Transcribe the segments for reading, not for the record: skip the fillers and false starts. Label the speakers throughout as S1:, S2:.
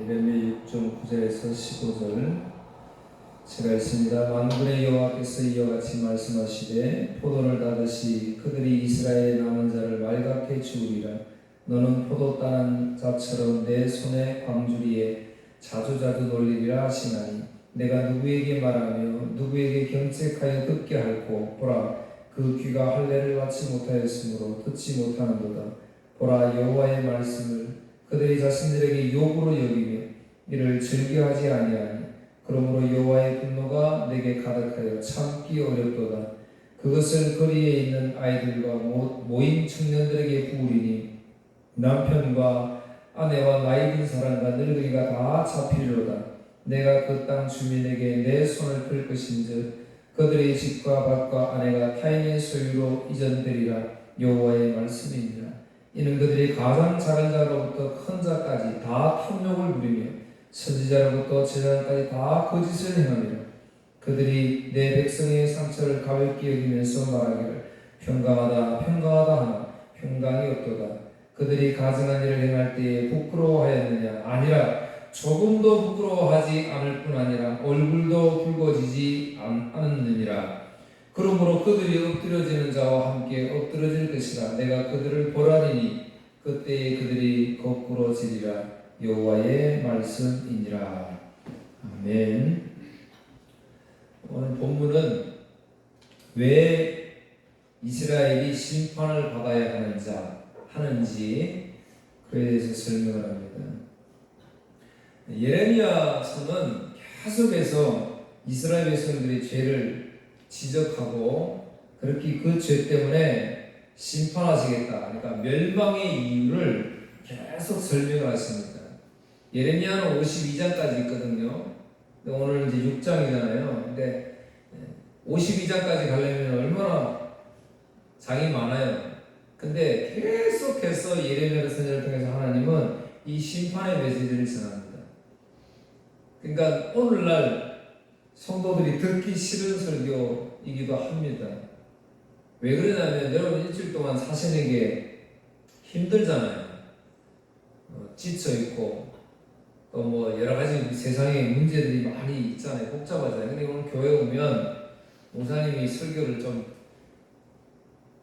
S1: 예레미야 6장 9절에서 15절 제가 읽습니다. 만군의 여호와께서 이와 같이 말씀하시되 포도를 따듯이 그들이 이스라엘의 남은 자를 말갛게 주우리라. 너는 포도 따는 자처럼 내 손의 광주리에 자주자주 놀리리라 하시나니 내가 누구에게 말하며 누구에게 경책하여 듣게 할꼬. 보라, 그 귀가 할례를 받지 못하였으므로 듣지 못하는도다. 보라, 여호와의 말씀을 그들이 자신들에게 욕으로 여기며 이를 즐겨하지 아니하니 그러므로 여호와의 분노가 내게 가득하여 참기 어렵도다. 그것을 거리에 있는 아이들과 모인 청년들에게 부으리니 남편과 아내와 나이 든 사람과 늙은이가 다 잡히리로다. 내가 그 땅 주민에게 내 손을 펼 것인즉 그들의 집과 밭과 아내가 타인의 소유로 이전되리라. 여호와의 말씀이니라. 이는 그들이 가장 작은 자로부터 큰 자까지 다 탐욕을 부리며 선지자로부터 제사장까지 다 거짓을 행하리라. 그들이 내 백성의 상처를 가볍게 여기면서 말하기를 평강하다 평강하다 하나 평강이 없도다. 그들이 가증한 일을 행할 때에 부끄러워하였느냐? 아니라 조금도 부끄러워하지 않을 뿐 아니라 얼굴도 붉어지지 않았느니라. 그러므로 그들이 엎드려지는 자와 함께 엎드러질 것이라. 내가 그들을 벌하리니 그때에 그들이 거꾸러지리라. 여호와의 말씀이니라. 아멘. 오늘 본문은 왜 이스라엘이 심판을 받아야 하는지 그에 대해서 설명을 합니다. 예레미야서는 계속해서 이스라엘 백성들이 죄를 지적하고 그렇게 그 죄 때문에 심판하시겠다. 그러니까 멸망의 이유를 계속 설명을 하십니다. 예레미야는 52장까지 있거든요. 근데 오늘 이제 6장이잖아요. 근데 52장까지 가려면 얼마나 장이 많아요. 근데 계속해서 예레미야 선지자를 통해서 하나님은 이 심판의 메시지를 전합니다. 그러니까 오늘날 성도들이 듣기 싫은 설교이기도 합니다. 왜 그러냐면 여러분 일주일 동안 사시는 게 힘들잖아요. 지쳐있고 또 뭐 여러가지 세상에 문제들이 많이 있잖아요. 복잡하잖아요. 근데 오늘 교회 오면 목사님이 설교를 좀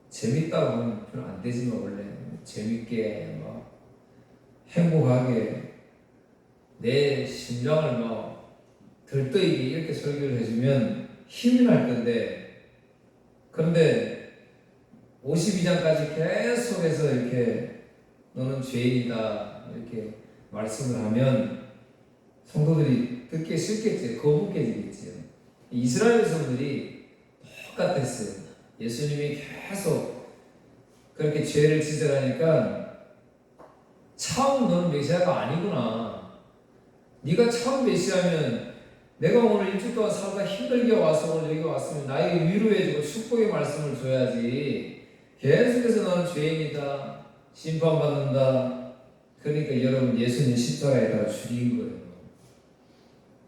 S1: 재밌다고 하면 별로 안 되지만 원래 재밌게 막 행복하게 내 심장을 막 들떠있게 이렇게 설교를 해주면 힘이 날 건데, 그런데 52장까지 계속해서 이렇게 너는 죄인이다 이렇게 말씀을 하면 성도들이 듣기 싫겠지, 거북해지겠지요. 이스라엘 백성들이 똑같았어요. 예수님이 계속 그렇게 죄를 지적하니까 처음 너는 메시아가 아니구나. 네가 처음 메시아면 내가 오늘 일주일 동안 살다 힘들게 와서 오늘 여기 왔으면 나에게 위로해주고 축복의 말씀을 줘야지. 계속해서 너는 죄인이다, 심판받는다. 그러니까 여러분 예수님 십자가에다가 죽인 거예요.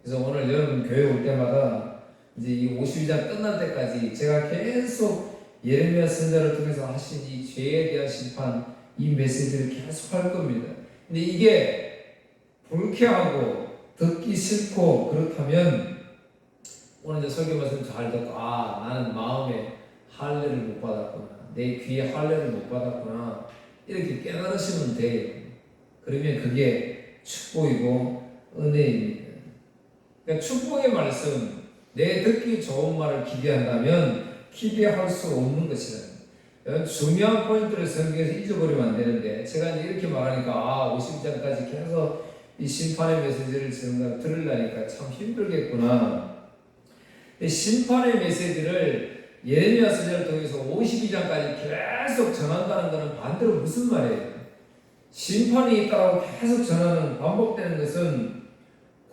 S1: 그래서 오늘 여러분 교회 올 때마다 이제 이 52장 끝날 때까지 제가 계속 예레미야 선지자를 통해서 하신 이 죄에 대한 심판, 이 메시지를 계속 할 겁니다. 근데 이게 불쾌하고 듣기 싫고 그렇다면 오늘 이제 설교 말씀 잘 듣고 나는 마음에 할례를 못 받았구나, 내 귀에 할례를 못 받았구나 이렇게 깨달으시면 돼요. 그러면 그게 축복이고 은혜입니다. 그러니까 축복의 말씀, 내 듣기 좋은 말을 기대한다면 기대할 수 없는 것이다. 중요한 포인트를 설교해서 잊어버리면 안 되는데 제가 이제 이렇게 말하니까 50장까지 계속 이 심판의 메시지를 들으려니까 참 힘들겠구나. 심판의 메시지를 예레미야 선지자를 통해서 52장까지 계속 전한다는 것은 반대로 무슨 말이에요? 심판이 있다고 계속 전하는, 반복되는 것은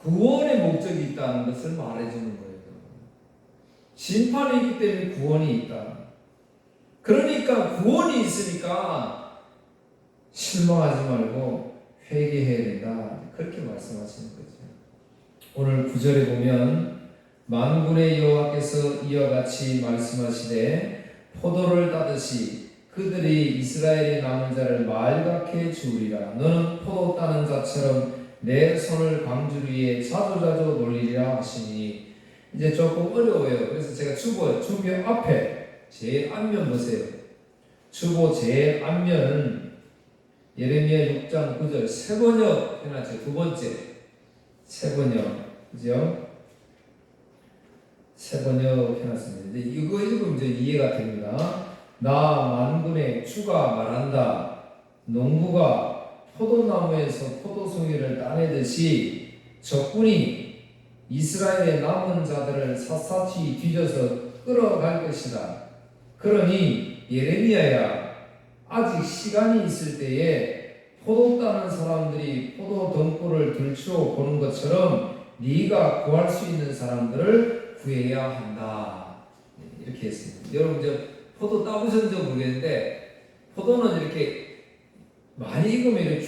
S1: 구원의 목적이 있다는 것을 말해주는 거예요. 심판이 있기 때문에 구원이 있다. 그러니까 구원이 있으니까 실망하지 말고 회개해야 된다. 그렇게 말씀하시는 거죠. 오늘 9절에 보면 만군의 여호와께서 이와 같이 말씀하시되 포도를 따듯이 그들이 이스라엘의 남은 자를 말갛게 주우리라. 너는 포도 따는 자처럼 내 손을 광주 위에 자주자주 놀리리라 하시니. 이제 조금 어려워요. 그래서 제가 주보 앞에 제일 앞면 보세요. 주보 제일 앞면은 예레미야 6장 9절 세번역 해놨죠. 두 번째 세번역, 그죠? 세번역 해놨습니다. 이제 이거 읽으면 이제 이해가 됩니다. 나 만군의 주가 말한다. 농부가 포도나무에서 포도송이를 따내듯이 적군이 이스라엘의 남은 자들을 샅샅이 뒤져서 끌어갈 것이다. 그러니 예레미야야, 아직 시간이 있을 때에 포도 따는 사람들이 포도 덩굴을 들추어 보는 것처럼 네가 구할 수 있는 사람들을 구해야 한다. 이렇게 했습니다. 여러분 이제 포도 따보셨는지 모르겠는데 포도는 이렇게 많이 익으면 이렇게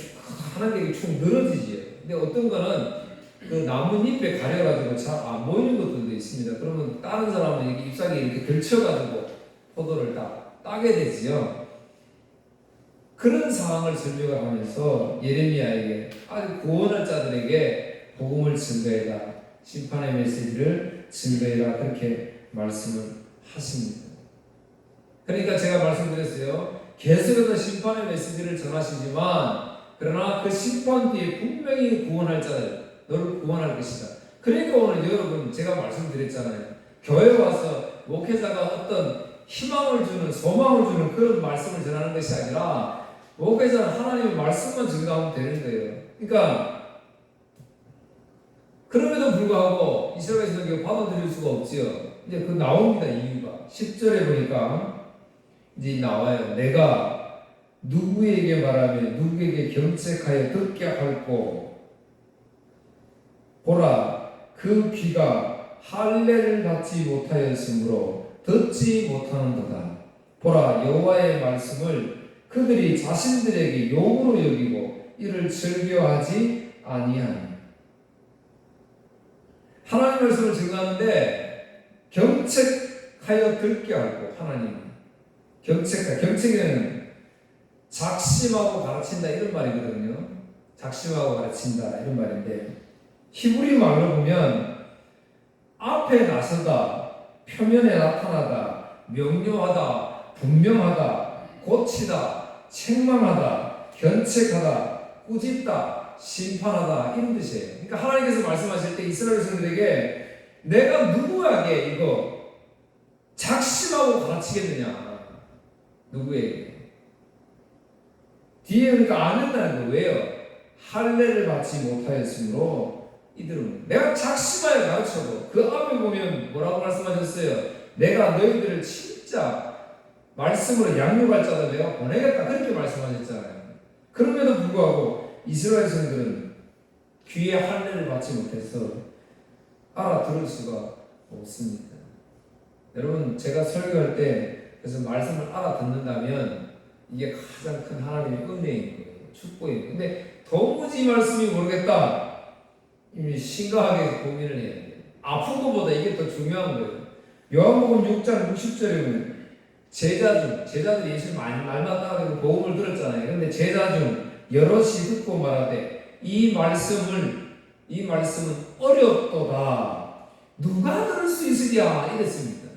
S1: 하나 게 축 늘어지지요. 근데 어떤 거는 그 나뭇잎에 가려가지고 잘 안 보이는 것들도 있습니다. 그러면 다른 사람은 이렇게 잎사귀에 이렇게 걸쳐가지고 포도를 따게 되지요. 그런 상황을 설명을 하면서 예레미야에게 아주 구원할 자들에게 복음을 증거해라, 심판의 메시지를 증거해라, 그렇게 말씀을 하십니다. 그러니까 제가 말씀드렸어요. 계속해서 심판의 메시지를 전하시지만 그러나 그 심판 뒤에 분명히 구원할 자들, 너를 구원할 것이다. 그러니까 오늘 여러분 제가 말씀드렸잖아요. 교회 와서 목회자가 어떤 희망을 주는, 소망을 주는 그런 말씀을 전하는 것이 아니라 목회자는 하나님의 말씀만 증거하면 되는 거예요. 그러니까 그럼에도 불구하고 이스라엘에서는 이거 받아들일 수가 없지요. 이제 그 나옵니다. 이유가 10절에 보니까 이제 나와요. 내가 누구에게 말하며 누구에게 경책하여 듣게 할꼬. 보라, 그 귀가 할례를 받지 못하였으므로 듣지 못하는도다. 보라, 여호와의 말씀을 그들이 자신들에게 욕으로 여기고 이를 즐겨하지 아니하니. 하나님 말씀을 증거하는데 경책하여 듣게 하고, 하나님 경책은 작심하고 가르친다 이런 말이거든요. 작심하고 가르친다 이런 말인데 히브리 말로 보면 앞에 나서다, 표면에 나타나다, 명료하다, 분명하다, 고치다, 책망하다, 견책하다, 꾸짖다, 심판하다 이런 뜻이에요. 그러니까 하나님께서 말씀하실 때 이스라엘 백성들에게 내가 누구에게 이거 작심하고 가르치겠느냐? 누구에게? 뒤에 그러니까 안 된다는 거. 왜요? 할례를 받지 못하였으므로 이들은 내가 작심하여 가르쳐도 그 앞에 보면 뭐라고 말씀하셨어요? 내가 너희들을 진짜 말씀으로 양육할 자들 내가 보내겠다 그렇게 말씀하셨잖아요. 그럼에도 불구하고 이스라엘 성들은 귀에 할례를 받지 못해서 알아들을 수가 없습니다. 여러분 제가 설교할 때 그래서 말씀을 알아듣는다면 이게 가장 큰 하나님의 은혜인 거예요. 축복인 거예요. 근데 도무지 말씀이 모르겠다. 이미 심각하게 고민을 해야 돼요. 아픈 것보다 이게 더 중요한 거예요. 요한복음 6장 60절에 보면 제자들이 예수님 말만 따라가지고 복음을 들었잖아요. 그런데 제자 중 여럿이 듣고 말하되 이 말씀은 어렵도다. 누가 들을 수 있으랴 이랬습니다.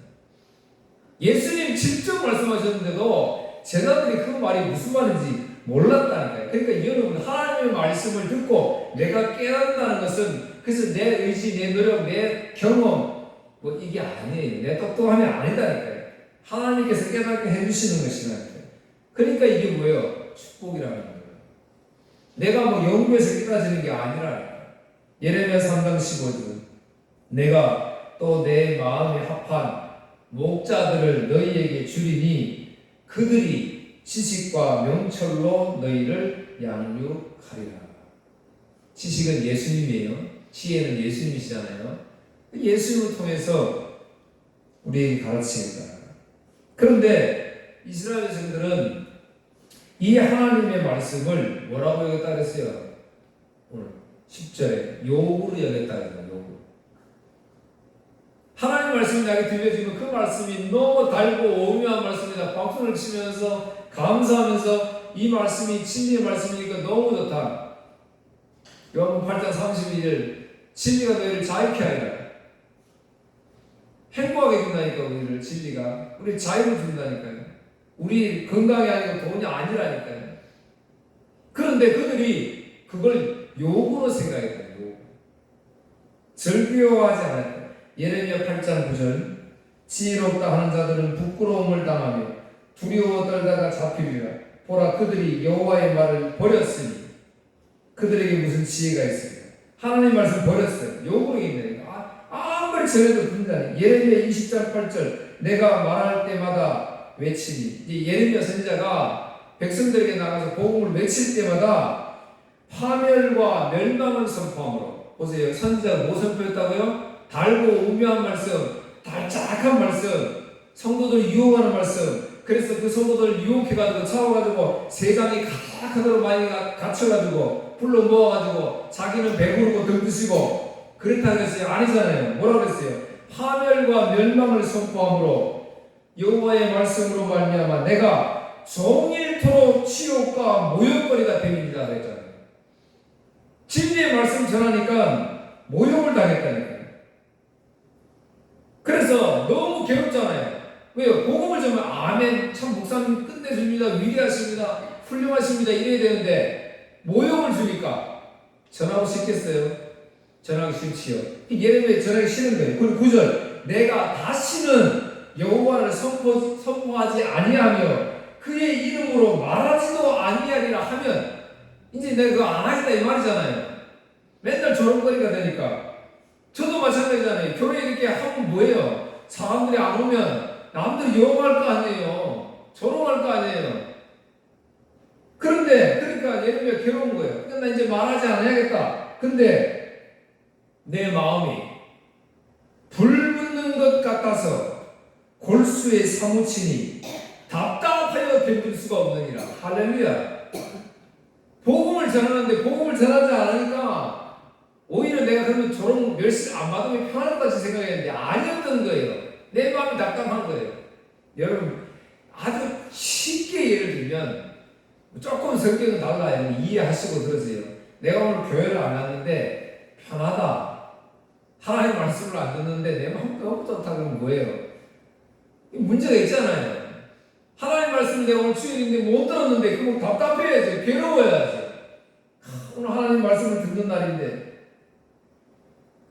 S1: 예수님 직접 말씀하셨는데도 제자들이 그 말이 무슨 말인지 몰랐다니까요. 그러니까 여러분 하나님의 말씀을 듣고 내가 깨닫는다는 것은 그래서 내 의지, 내 노력, 내 경험 뭐 이게 아니에요. 내 똑똑함이 아니다니까요. 하나님께서 깨닫게 해주시는 것이라니까요. 그러니까 이게 뭐예요? 축복이라는 거예요. 내가 뭐 연구해서 깨닫는 게 아니라 예레미야 3장 15절 내가 또 내 마음에 합한 목자들을 너희에게 주리니 그들이 지식과 명철로 너희를 양육하리라. 지식은 예수님이에요. 지혜는 예수님이시잖아요. 예수님을 통해서 우리에게 가르치겠다. 그런데 이스라엘 백성들은 이 하나님의 말씀을 뭐라고 여겼다 그랬어요? 오늘 10절에 욕으로 여겼다 그랬어요. 욕으로. 하나님 말씀이 나에게 들려지면 그 말씀이 너무 달고 오묘한 말씀이다. 박수를 치면서 감사하면서 이 말씀이 진리의 말씀이니까 너무 좋다. 요한복음 8장 32절 진리가 너희를 자유케 하리라. 행복하게 준다니까 우리를 진리가. 우리 자유를 준다니까요. 우리 건강이 아니고 돈이 아니라니까요. 그런데 그들이 그걸 요구로 생각했다. 요구. 즐거워하지 않았다. 예레미야 8장 9절 지혜롭다 하는 자들은 부끄러움을 당하며 두려워 떨다가 잡히리라. 보라 그들이 여호와의 말을 버렸으니 그들에게 무슨 지혜가 있습니까? 하나님 말씀 버렸어요. 요구로 있네. 아무리 전해도 듣는다니. 예레미야 20장 8절 내가 말할 때마다 외치니. 이 예레미야 선지자가 백성들에게 나가서 복음을 외칠 때마다 파멸과 멸망을 선포함으로. 보세요. 선지자가 뭐 선포했다고요? 달고 우매한 말씀, 달짝한 말씀, 성도들을 유혹하는 말씀. 그래서 그 성도들을 유혹해가지고 차워가지고 세상이 가득하도록 많이 갇혀가지고 불러 모아가지고 자기는 배부르고 덩드시고 그렇다는 것이 아니잖아요. 뭐라고 그랬어요? 파멸과 멸망을 선포함으로 여호와의 말씀으로 말미암아 내가 종일토록 치욕과 모욕거리가 됩니다 그랬잖아요. 진리의 말씀 전하니까 모욕을 당했다니까요. 그래서 너무 괴롭잖아요. 왜요? 복음을 전하면 아멘, 참 목사님 끝내줍니다, 위대하십니다, 훌륭하십니다 이래야 되는데 모욕을 주니까 전하고 싶겠어요? 전하기 싫지요. 예레미야 전하기 싫은 거예요. 그리고 9절 내가 다시는 여호와를 선포하지 아니하며 그의 이름으로 말하지도 아니하리라 하면 이제 내가 그거 안 하겠다 이 말이잖아요. 맨날 조롱거리가 되니까. 저도 마찬가지잖아요. 교회 이렇게 하면 뭐예요? 사람들이 안 오면 남들이 욕할 거 아니에요. 조롱할 거 아니에요. 그런데 그러니까 예레미야 괴로운 거예요. 그러니까 나 이제 말하지 않아야겠다. 근데 내 마음이 불 붙는 것 같아서 골수에 사무치니 답답하여 견딜 수가 없느니라. 할렐루야. 복음을 전하는데 복음을 전하지 않으니까 오히려 내가 그러면 저런 멸시를 안 받으면 편할 것 같이 생각했는데 아니었던 거예요. 내 마음이 답답한 거예요. 여러분 아주 쉽게 예를 들면 조금 성격은 달라요. 이해하시고 들으세요. 내가 오늘 교회를 안 왔는데 편하다. 하나님의 말씀을 안 듣는데 내 마음 너무 좋다 그러면 뭐예요? 문제가 있잖아요. 하나님의 말씀을 내가 오늘 주일인데 못 들었는데 그거 답답해야지. 괴로워야지. 오늘 하나님 말씀을 듣는 날인데.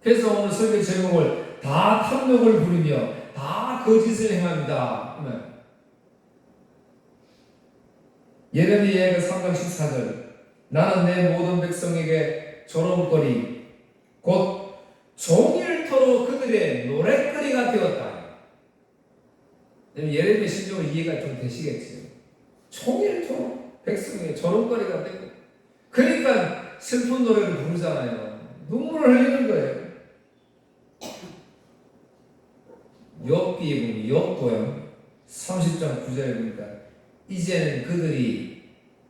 S1: 그래서 오늘 설교 제목을 다 탐욕을 부리며 다 거짓을 행합니다. 예레미야 3장 14절 나는 내 모든 백성에게 조롱거리 곧 종일토록 그들의 노랫거리가 되었다. 예레미야 심정을 이해가 좀 되시겠지요. 종일토록 백성에게 조롱거리가 되고 그러니까 슬픈 노래를 부르잖아요. 눈물을 흘리는 거예요. 욥기에 보면 욥도요 30장 9절에 보니까 이제는 그들이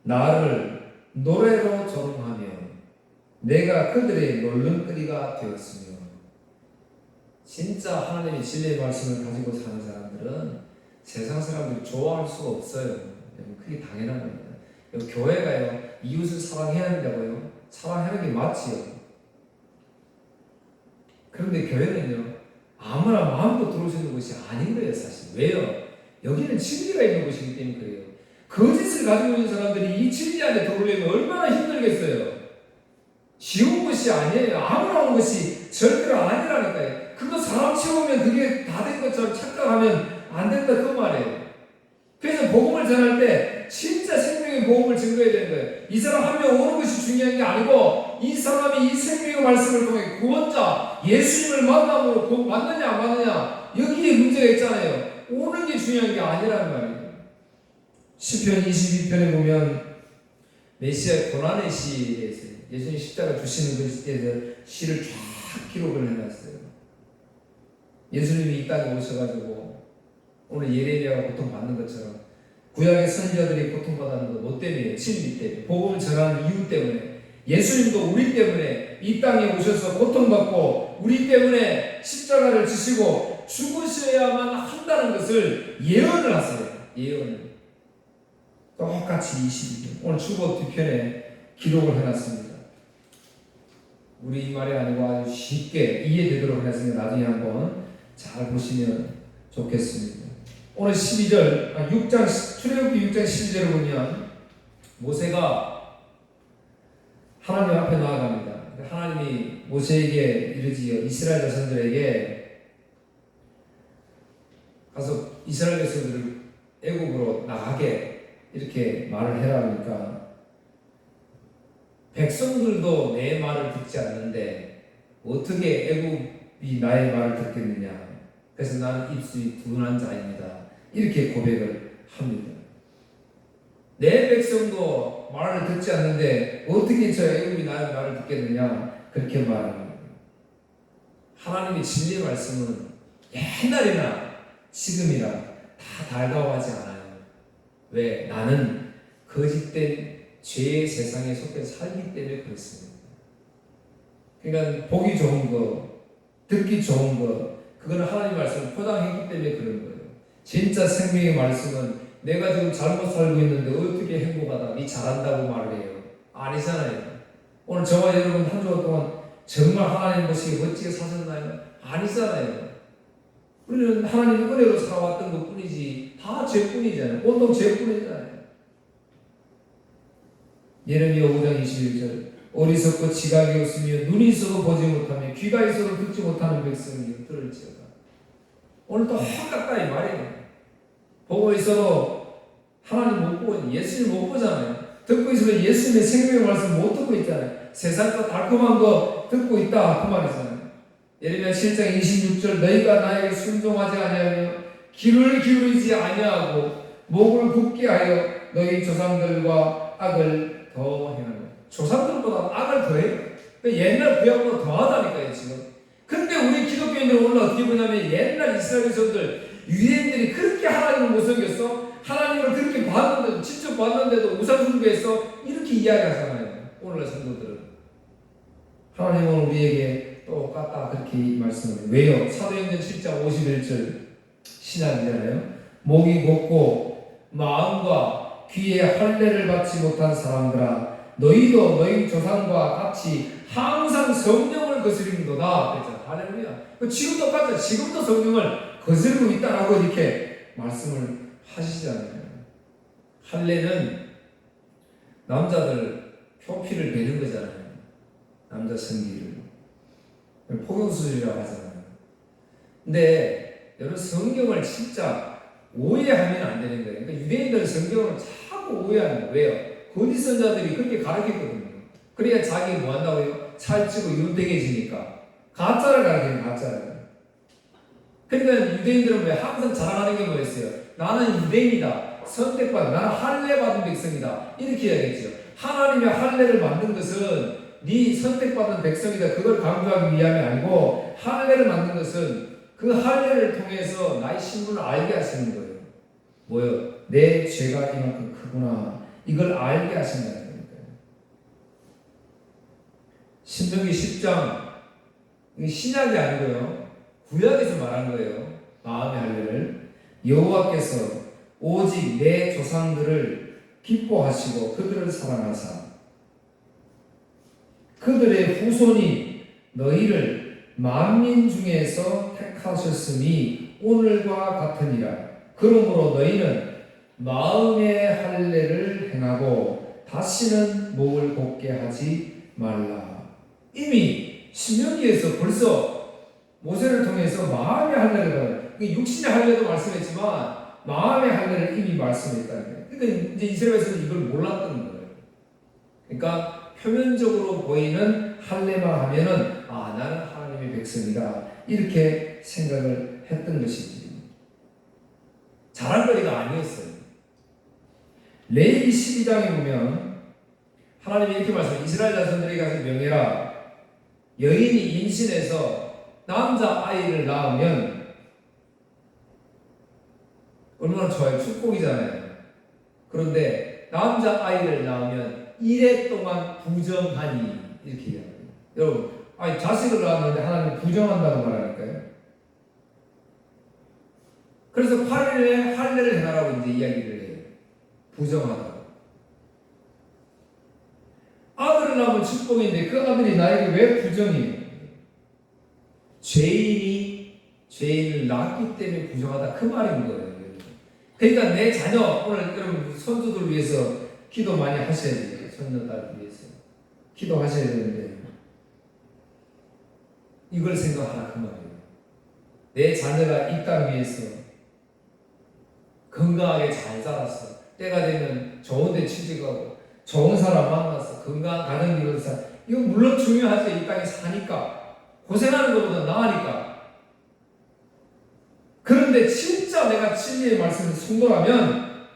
S1: 나를 노래로 조롱하며 내가 그들의 놀름거리가 되었으며. 진짜 하나님의 진리의 말씀을 가지고 사는 사람들은 세상 사람들이 좋아할 수가 없어요. 그게 당연한 겁니다. 교회가요 이웃을 사랑해야 한다고요? 사랑하는 게 맞지요. 그런데 교회는요 아무나 마음껏 들어올 수 있는 곳이 아닌 거예요 사실. 왜요? 여기는 진리가 있는 곳이기 때문에 그래요. 거짓을 가지고 있는 사람들이 이 진리 안에 들어오려면 얼마나 힘들겠어요. 쉬운 것이 아니에요. 아무나 오는 것이 절대로 아니라니까요. 그거 사람 채우면 그게 다 된 것처럼 착각하면 안 된다 그 말이에요. 그래서 복음을 전할 때 진짜 생명의 복음을 증거해야 되는 거예요. 이 사람 한 명 오는 것이 중요한 게 아니고 이 사람이 이 생명의 말씀을 통해 구원자 예수님을 만남으로 맞느냐 안 맞느냐 여기에 문제가 있잖아요. 오는 게 중요한 게 아니라는 말이에요. 시편 22편에 보면 메시아 고난의 시에 있어요. 예수님 십자가 주시는 것에 대해서 시를 쫙 기록을 해놨어요. 예수님이 이 땅에 오셔가지고 오늘 예레미야가 고통받는 것처럼 구약의 선지자들이 고통받았는 것 뭐 때문이에요? 진리 때문에. 복음을 전하는 이유 때문에. 예수님도 우리 때문에 이 땅에 오셔서 고통받고 우리 때문에 십자가를 지시고 죽으셔야만 한다는 것을 예언을 하세요. 예언을. 똑같이 22편 오늘 주보 뒤편에 기록을 해놨습니다. 우리 말이 아니고 아주 쉽게 이해되도록 했으니까 나중에 한번 잘 보시면 좋겠습니다. 오늘 6장 12절을 보면 모세가 하나님 앞에 나아갑니다. 하나님이 모세에게 이르지요. 이스라엘 자손들에게 가서 이스라엘 백성들을 애국으로 나가게 이렇게 말을 해라 하니까 백성들도 내 말을 듣지 않는데 어떻게 애국이 나의 말을 듣겠느냐. 그래서 나는 입술이 둔한 자입니다. 이렇게 고백을 합니다. 내 백성도 말을 듣지 않는데 어떻게 저 애국이 나의 말을 듣겠느냐. 그렇게 말합니다. 하나님의 진리의 말씀은 옛날이나 지금이나 다 달가워하지 않아요. 왜? 나는 거짓된 죄의 세상에 속해 살기 때문에 그렇습니다. 그러니까 보기 좋은 거, 듣기 좋은 거, 그거는 하나님 말씀을 포장했기 때문에 그런 거예요. 진짜 생명의 말씀은 내가 지금 잘못 살고 있는데 어떻게 행복하다, 니 잘한다고 말을 해요. 아니잖아요. 오늘 저와 여러분 한 주간 동안 정말 하나님 보시기에 멋지게 사셨나요? 아니잖아요. 우리는 하나님의 은혜로 살아왔던 것 뿐이지 다 죄뿐이잖아요. 온통 죄뿐이잖아요. 예레미야 5장 21절 어리석고 지각이 없으며 눈이 있어도 보지 못하며 귀가 있어도 듣지 못하는 백성이 들을지어다. 오늘 또 똑같다 이 말이에요. 보고 있어도 하나님 못 보고 예수님 못 보잖아요. 듣고 있어도 예수님의 생명의 말씀 못 듣고 있잖아요. 세상과 달콤한 거 듣고 있다 그 말이잖아요. 예레미야 7장 26절 너희가 나에게 순종하지 아니하며 귀를 기울이지 아니하고 목을 굳게 하여 너희 조상들과 악을 더 행하는 거예요. 조상들보다 악을 더 해요. 옛날 구약보다 더 하다니까요 지금. 근데 우리 기독교인들은 오늘 어떻게 보냐면 옛날 이스라엘 백성들 유대인들이 그렇게 하나님을 못 섬겼어. 하나님을 그렇게 봤는데도 직접 봤는데도 우상 숭배했어. 이렇게 이야기하잖아요. 오늘날 성도들은. 하나님은 우리에게 똑같다 그렇게 말씀을 해요. 왜요? 사도행전 7장 51절 신약이잖아요. 목이 곧고 마음과 귀에 할례를 받지 못한 사람들아 너희도 너희 조상과 같이 항상 성령을 거스리는도다 그랬잖아요. 할렐루야. 지금도 똑같죠. 지금도 성령을 거스르고 있다라고 이렇게 말씀을 하시잖아요. 할례는 남자들 표피를 베는 거잖아요. 남자 성기를 포경수술이라고 하잖아요. 근데 여러분 성경을 진짜 오해하면 안 되는 거예요. 그러니까 유대인들은 성경을 자꾸 오해하는 거예요. 왜요? 거짓 선자들이 그렇게 가르쳤거든요. 그러니까 자기 뭐 한다고요? 살찌고 윤택해지니까 가짜를 가르치는 가짜를. 그러니까 유대인들은 왜 항상 자랑하는 게 뭐였어요? 나는 유대인이다. 선택받은 나는 할례 받은 백성이다. 이렇게 이야기했죠. 하나님의 할례를 만든 것은 네 선택받은 백성이다. 그걸 강조하기 위함이 아니고 할례를 만든 것은 그 할례를 통해서 나의 신분을 알게 하시는 거예요. 뭐요? 내 죄가 이만큼 크구나. 이걸 알게 하신다는 거니까요. 신명기 10장 이게 신약이 아니고요. 구약에서 말한 거예요. 마음의 할례를 여호와께서 오직 내 조상들을 기뻐하시고 그들을 사랑하사 그들의 후손이 너희를 만민 중에서 택하셨으니 오늘과 같으니라. 그러므로 너희는 마음의 할례를 행하고 다시는 목을 곧게 하지 말라. 이미 신명기에서 벌써 모세를 통해서 마음의 할례를 받아요. 육신의 할례도 말씀했지만 마음의 할례를 이미 말씀했다는 거예요. 그러니까 이제 이스라엘에서는 이걸 몰랐던 거예요. 그러니까 표면적으로 보이는 할례만 하면은 아 나는 하나님의 백성이다 이렇게 생각을 했던 것이지. 자랑거리가 아니었어요. 레위기 12장에 보면 하나님이 이렇게 말씀해요. 이스라엘 자손들에게 가서 명해라. 여인이 임신해서 남자 아이를 낳으면 얼마나 좋아요. 축복이잖아요. 그런데 남자 아이를 낳으면 1회 동안 부정하니 이렇게 이야기해요. 여러분, 아니 자식을 낳았는데 하나님 부정한다고 말하니까요. 그래서 8일에 할례를 해라라고 이제 이야기를 해요. 부정하다고. 아들을 낳으면 축복인데 그 아들이 나에게 왜 부정이에요? 죄인을 낳았기 때문에 부정하다 그 말인 거예요. 그러니까 내 자녀, 오늘 여러분 손주들 위해서 기도 많이 하셔야 돼요. 손녀딸 위해서 기도하셔야 되는데 이걸 생각하라 그 말이에요. 내 자녀가 이 땅 위에서 건강하게 잘 자랐어. 때가 되면 좋은 데 취직하고 좋은 사람 만나서 건강한 가정 이루는 사람, 이거 물론 중요하죠. 이 땅에 사니까 고생하는 것보다 나으니까. 그런데 진짜 내가 진리의 말씀을 순도하면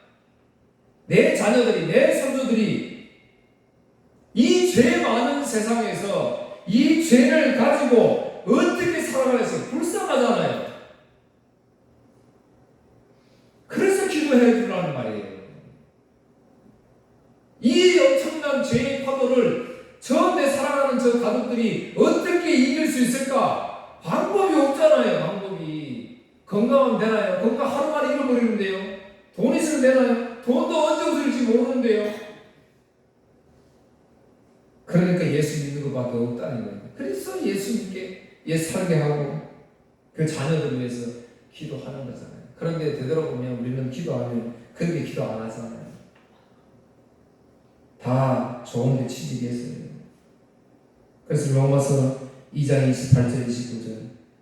S1: 내 자녀들이, 내 손주들이 이 죄 많은 세상에서 이 죄를 가지고 어떻게 살아가겠어요? 불쌍하잖아요. 그래서 기도해 주라는 말이에요. 이 엄청난 죄의 파도를 저한테 살아가는 저 가족들이 어떻게 이길 수 있을까? 방법이 없잖아요. 방법이. 건강하면 되나요? 건강 하루 만에 잃어버리는데요. 돈 있으면 되나요? 돈도 언제 없을지 모르는데요. 그러니까 예수 믿는 것밖에 없다는 거예요. 그래서 예수님께 살게 하고 그 자녀들을 위해서 기도하는 거잖아요. 그런데 되돌아보면 우리는 기도하면 그렇게 기도 안 하잖아요. 다 좋은 데 취직했어요. 그래서 로마서 2장 28절 29절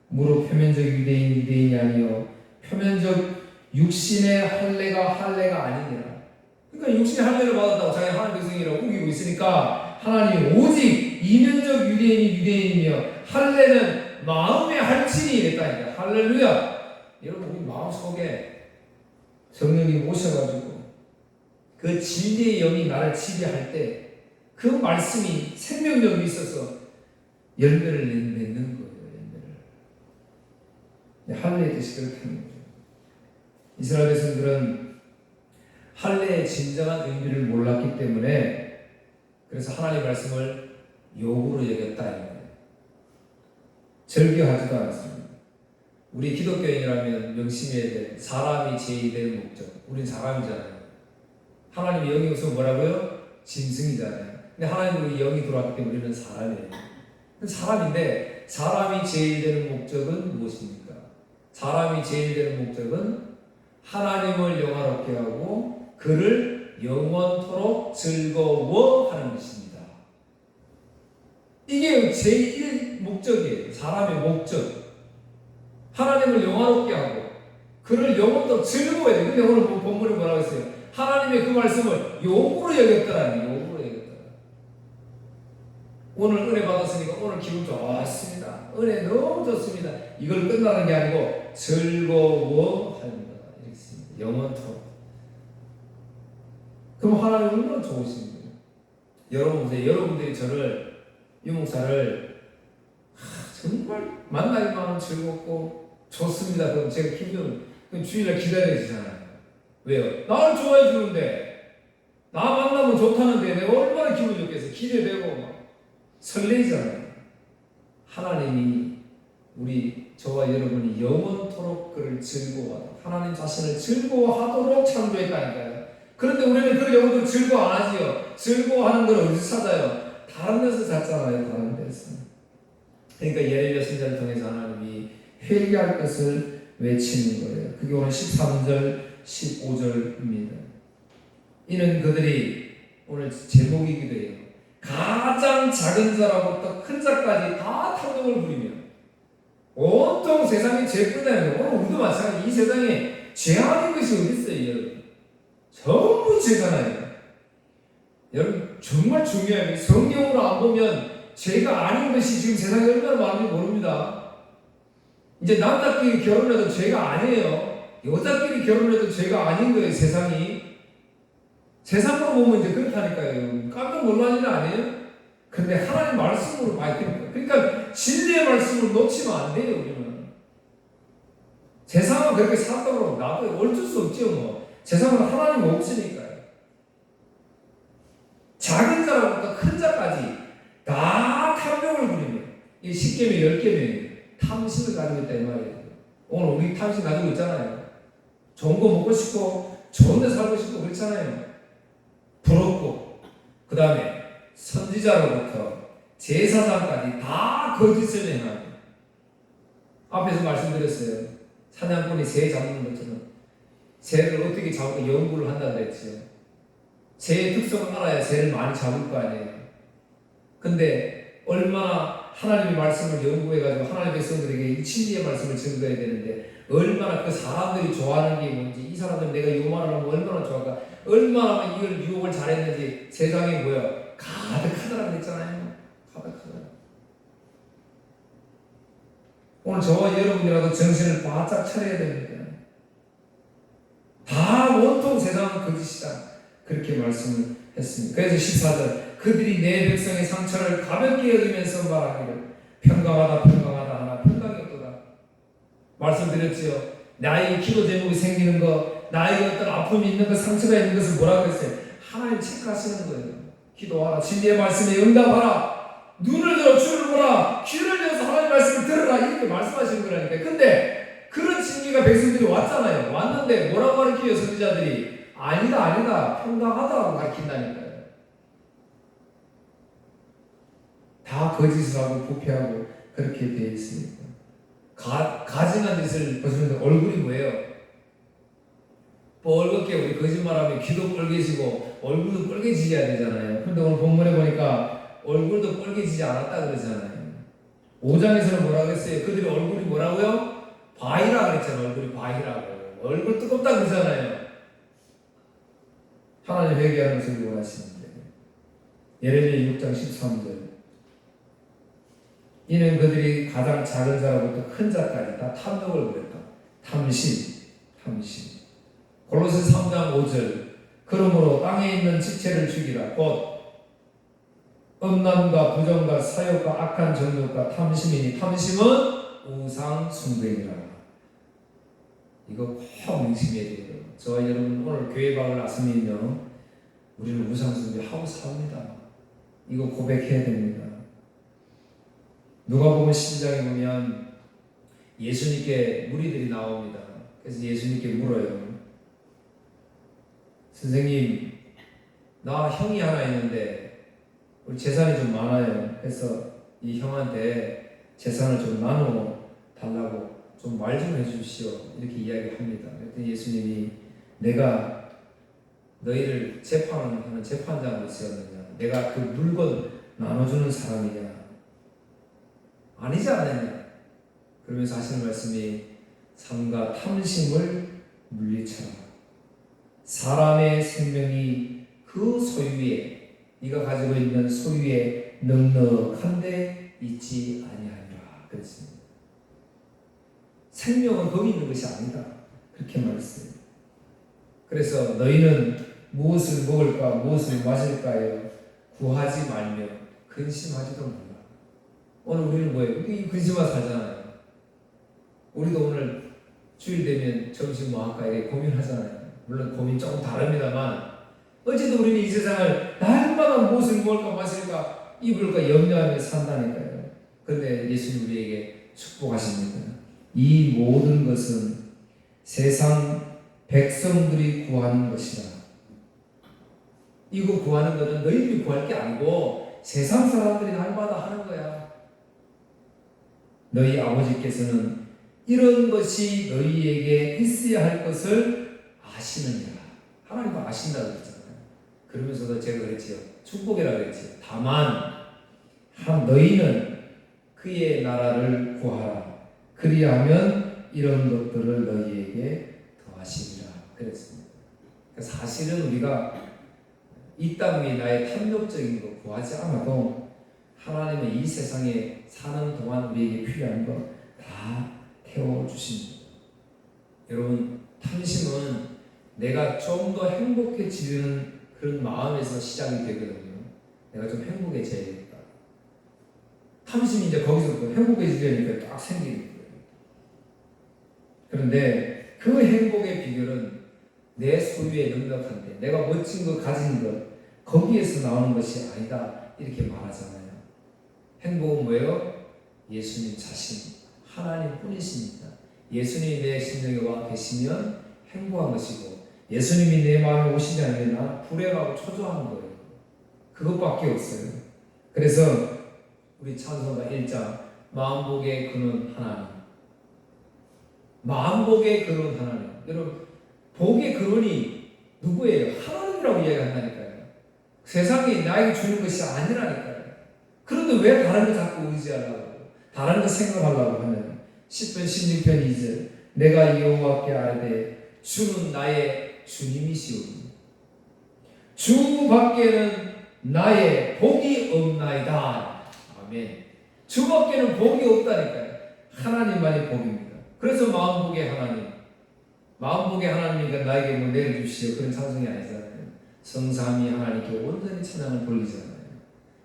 S1: 무릇 표면적 유대인이 아니요 표면적 육신의 할례가 아니니라. 그러니까 육신의 할례를 받았다고 자기 하나님 백성이라고 우기고 있으니까 하나님이 오직 이면적 유대인이며 할례는 마음의 할진이 됐다니까. 할렐루야. 여러분 우리 마음속에 성령님 오셔가지고 그 진리의 영이 나를 지배할 때 그 말씀이 생명력이 있어서 열매를 맺는 거예요. 할례의 뜻이 그렇게 하는 거죠. 이스라엘 백성들은 할례의 진정한 의미를 몰랐기 때문에 그래서 하나님의 말씀을 요구로 여겼다. 절교하지도 않았습니다. 우리 기독교인이라면 명심해야 될 사람이 제2의 목적. 우린 사람이잖아요. 하나님의 영이 우선 뭐라고요? 짐승이잖아요. 근데 하나님으로 영이 들어왔기 때문에 우리는 사람이에요. 사람인데 사람이 제일 되는 목적은 무엇입니까? 사람이 제일 되는 목적은 하나님을 영화롭게 하고 그를 영원토록 즐거워하는 것입니다. 이게 제1 목적이에요. 사람의 목적. 하나님을 영화롭게 하고 그를 영원토록 즐거워해야 돼요. 근데 오늘 본문에 뭐라고 했어요? 하나님의 그 말씀을 요구로 여겼더라니. 요구로 여겼더라. 오늘 은혜 받았으니까 오늘 기분 좋았습니다. 은혜 너무 좋습니다. 이걸 끝나는 게 아니고 즐거워합니다. 이렇게 씁니다. 영원토록. 그럼 하나님 얼마나 좋으십니까? 여러분 보세요. 여러분들이 저를 유 목사를 정말 만나기만 하면 즐겁고 좋습니다. 그럼 제가 기분 주일날 기다려지잖아요. 왜요? 나를 좋아해 주는데 나 만나면 좋다는데 내가 얼마나 기분 좋겠어. 기대되고 막 설레잖아요. 하나님이 저와 여러분이 영원토록 그를 즐거워하다. 하나님 자신을 즐거워하도록 창조했다니까요. 그런데 우리는 그 영혼을 즐거워 안 하지요. 즐거워하는 걸 어디서 찾아요? 다른 데서 찾잖아요. 다른 데서. 그러니까 예레미야 선지자를 통해서 하나님이 회개할 것을 외치는 거예요. 그게 오늘 13절 15절입니다. 이는 그들이 오늘 제목이기도 해요. 가장 작은 자라부터 큰 자까지 다 탐욕을 부리며 온통 세상이 죄뿐이에요. 오늘 우리도 마찬가지. 이 세상에 죄 아닌 것이 어디 있어요, 여러분? 전부 죄잖아요. 여러분 정말 중요해요. 성경으로 안 보면 죄가 아닌 것이 지금 세상에 얼마나 많은지 모릅니다. 이제 남자끼리 결혼해도 죄가 아니에요. 여자끼리 결혼해도 죄가 아닌 거예요, 세상이. 세상으로 보면 이제 그렇다니까요. 깜짝 놀란 일 아니에요? 근데 하나님 말씀으로 봐야 됩니다. 그러니까 진리의 말씀을 놓치면 안 돼요, 우리는. 세상은 그렇게 산다고 나도 어쩔 수 없죠, 뭐. 세상은 하나님 없으니까요. 작은 자로부터 큰 자까지 다 탐욕을 부리며, 이 10계명, 10계명이에요. 탐심을 가지고 있다, 이 말이에요. 오늘 우리 탐심 가지고 있잖아요. 좋은 거 먹고 싶고, 좋은 데 살고 싶고, 그렇잖아요. 부럽고, 그 다음에 선지자로부터 제사장까지 다 거짓을 행하고, 앞에서 말씀드렸어요. 사냥꾼이 새 잡는 것처럼 새를 어떻게 잡고 연구를 한다고 그랬죠. 새의 특성을 알아야 새를 많이 잡을 거 아니에요. 근데 얼마나 하나님의 말씀을 연구해가지고 하나님의 백성들에게 이 진리의 말씀을 증거해야 되는데, 얼마나 그 사람들이 좋아하는 게 뭔지, 이 사람들 내가 이 말을 하면 얼마나 좋아할까, 얼마나 이걸 유혹을 잘했는지 세상에 뭐야 가득하더라고 그랬잖아요. 가득하더라고. 오늘 저와 여러분이라도 정신을 바짝 차려야 됩니다. 다 온통 세상은 거짓이다, 그렇게 말씀을 했습니다. 그래서 14절, 그들이 내 백성의 상처를 가볍게 여기면서 말하기를 평강하다 평강하다 하나 평강이 없도다. 말씀드렸지요. 나에게 기도 제목이 생기는 것, 나에게 어떤 아픔이 있는 것, 상처가 있는 것을 뭐라고 했어요? 하나님 체크하시는 거예요. 기도하라, 진리의 말씀에 응답하라, 눈을 들어 주를 보라, 귀를 열어서 하나님의 말씀을 들으라, 이렇게 말씀하시는 거라니까. 근데 그런 진리가 백성들이 왔잖아요. 왔는데 뭐라고 가르쳐요? 선지자들이 아니다 평강하다라고 가르친다니까요. 다 거짓을 하고 부패하고 그렇게 되어 있으니까. 가증한 짓을 보시면 얼굴이 뭐예요? 뻘겋게 우리 거짓말하면 귀도 뻘개지고 얼굴도 뻘개지셔야 되잖아요. 그런데 오늘 본문에 보니까 얼굴도 뻘개지지 않았다 그러잖아요. 5장에서는 뭐라고 했어요? 그들이 얼굴이 뭐라고요? 바위라 그랬잖아요. 얼굴이 바위라고. 얼굴 뜨겁다 그러잖아요. 하나님 회개하는 것을 원하시는데. 예레미야 6장 13절, 이는 그들이 가장 작은 자로부터 큰 자까지 다 탐욕을 부렸다. 탐심. 골로새 3장 5절, 그러므로 땅에 있는 지체를 죽이라. 곧 음란과 부정과 사욕과 악한 정욕과 탐심이니 탐심은 우상 숭배니라. 이거 꼭 명심해야 돼요. 저와 여러분 오늘 교회 방을 나서면요, 우리는 우상 숭배하고 삽니다. 이거 고백해야 됩니다. 누가복음 12장에 보면 예수님께 무리들이 나옵니다. 그래서 예수님께 물어요. 선생님, 나 형이 하나 있는데 우리 재산이 좀 많아요. 그래서 이 형한테 재산을 좀 나누어 달라고 좀 말 좀 해주시오, 이렇게 이야기합니다. 그랬더니 예수님이 내가 너희를 재판하는 재판장으로 세웠느냐, 내가 그 물건 나눠주는 사람이냐, 아니지 않느냐. 그러면서 하시는 말씀이 삼가 탐심을 물리쳐라. 사람의 생명이 그 소유에, 네가 가지고 있는 소유에 넉넉한데 있지 아니하리라 그랬습니다. 생명은 거기 있는 것이 아니다, 그렇게 말했어요. 그래서 너희는 무엇을 먹을까 무엇을 마실까요? 구하지 말며 근심하지도 말라. 오늘 우리는 뭐예요? 이 근심만 살잖아요. 우리도 오늘 주일 되면 점심 뭐 할까 이렇게 고민하잖아요. 물론 고민 조금 다릅니다만 어쨌든 우리는 이 세상을 날마다 무엇을 먹을까 마실까 입을까 염려하며 산다니까요. 그런데 예수님 우리에게 축복하십니다. 이 모든 것은 세상 백성들이 구하는 것이라. 이거 구하는 것은 너희들이 구할 게 아니고 세상 사람들이 날마다 하는 거야. 너희 아버지께서는 이런 것이 너희에게 있어야 할 것을 아시느니라. 하나님도 아신다고 그랬잖아요. 그러면서도 제가 그랬지요. 축복이라고 그랬지요. 다만 너희는 그의 나라를 구하라. 그리하면 이런 것들을 너희에게 더하시리라 그랬습니다. 사실은 우리가 이 땅 위에 나의 탐욕적인 거 구하지 않아도 하나님은 이 세상에 사는 동안 우리에게 필요한 거 다 태워주십니다. 여러분, 탐심은 내가 좀 더 행복해지는 그런 마음에서 시작이 되거든요. 내가 좀 행복해져야겠다. 탐심이 이제 거기서부터 행복해지려니까 딱 생기는 거예요. 그런데 그 행복의 비결은 내 소유에 넉넉한데 내가 멋진 거 가진 것 거기에서 나오는 것이 아니다, 이렇게 말하잖아요. 행복은 뭐예요? 예수님 자신, 하나님 뿐이십니다. 예수님이 내 심령에 와 계시면 행복한 것이고 예수님이 내 마음에 오시지 않으면 불행하고 초조한 거예요. 그것밖에 없어요. 그래서 우리 찬송가 1장 마음복의 근원 하나님, 마음복의 근원 하나님. 여러분, 복의 근원이 누구예요? 하나님이라고 이야기한다니까요. 세상이 나에게 주는 것이 아니라니까요. 그런데 왜 다른 거 자꾸 의지하려고, 다른 거 생각하려고 하면 10편 16편 2절 내가 여호와께 아뢰되 주는 나의 주님이시오니 주 밖에는 나의 복이 없나이다. 아멘. 주 밖에는 복이 없다니까요. 하나님만이 복입니다. 그래서 마음복의 하나님, 마음복의 하나님이니까 나에게 뭐 내려주시오 그런 찬송이 아니잖아요. 성삼위 하나님께 온전히 찬양을 돌리잖아요.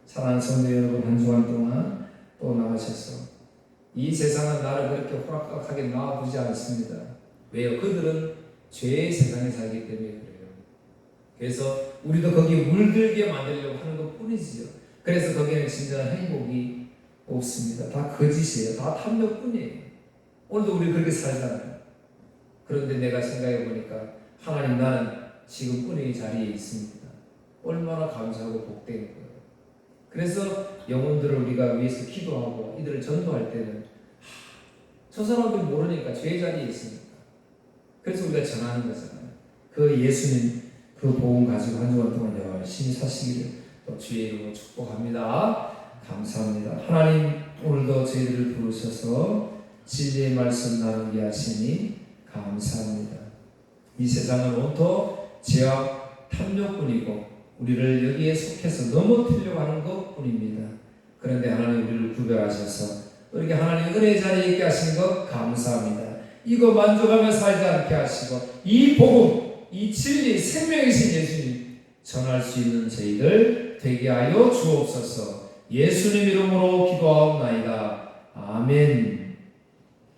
S1: 사랑하는 성도 여러분, 한 주간 동안 또 나가셔서 이 세상은 나를 그렇게 호락호락하게 놔두지 않습니다. 왜요? 그들은 죄의 세상에 살기 때문에 그래요. 그래서 우리도 거기에 물들게 만들려고 하는 것 뿐이지요. 그래서 거기에는 진정한 행복이 없습니다. 다 거짓이에요. 다 탐욕뿐이에요. 오늘도 우리 그렇게 살잖아요. 그런데 내가 생각해 보니까 하나님, 나는 지금 은혜의 자리에 있습니다. 얼마나 감사하고 복된 거예요. 그래서 영혼들을 우리가 위해서 기도하고 이들을 전도할 때는 저 사람들 모르니까 죄의 자리에 있으니까. 그래서 우리가 전하는 거잖아요. 그 예수님 그 복음 가지고 한 주간 동안 열심히 사시기를 또 주의 이름으로 축복합니다. 감사합니다. 하나님, 오늘도 저희들을 부르셔서 진리의 말씀 나누게 하시니 감사합니다. 이 세상은 온통 죄와 탐욕뿐이고 우리를 여기에 속해서 넘어뜨리려고 하는 것뿐입니다. 그런데 하나님 우리를 구별하셔서 이렇게 하나님 은혜의 자리에 있게 하시는 것 감사합니다. 이거 만족하며 살지 않게 하시고 이 복음, 이 진리, 생명이신 예수님 전할 수 있는 저희들 되게 하여 주옵소서. 예수님 이름으로 기도하옵나이다. 아멘.